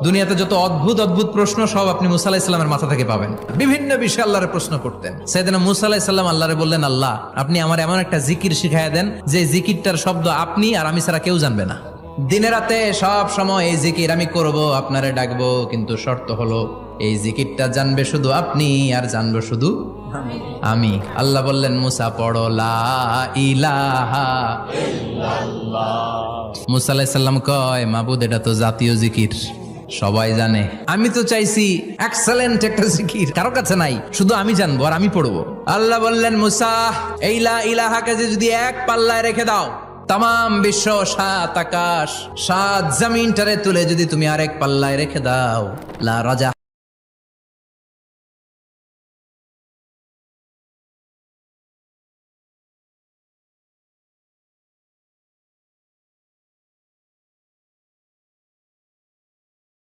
দুনিয়াতে যত অদ্ভুত অদ্ভুত প্রশ্ন সব আপনি মুসা আলাইহিস সালামের মাথা থেকে পাবেন। বিভিন্ন বিষয়ে আল্লাহরে প্রশ্ন করতেন। সাইয়েদনা মুসা আলাইহিস সালাম আল্লাহরে বললেন, আল্লাহ আপনি আমার এমন একটা জিকির শিখাইয়া দেন যে জিকিরটার শব্দ আপনি আর আমি ছাড়া কেউ জানবে না। দিনে রাতে সব সময় এই জিকির আমি করব, আপনারে ডাকবো, কিন্তু শর্ত হলো এই জিকিরটা জানবে শুধু আপনি আর জানবো শুধু আমি। আল্লাহ বললেন, মুসা পড়ো লা ইলাহা ইল্লাল্লাহ। মুসা আলাইহিস সালাম কয়, মাবুদ এটা তো জাতীয় জিকির, সবাই জানে। আমি তো চাইছি এক্সেলেন্ট একটা জিকির, কারো কাছে নাই, শুধু আমি জানবো আর আমি পড়বো। আল্লাহ বললেন, মুসা এই লা ইলাহাকে যদি এক পাল্লায় রেখে দাও, তাম বিশ্ব, 7 আকাশ 7 জমিনটারে তুলে যদি তুমি আরেক পাল্লায় রেখে দাও, লা রাজা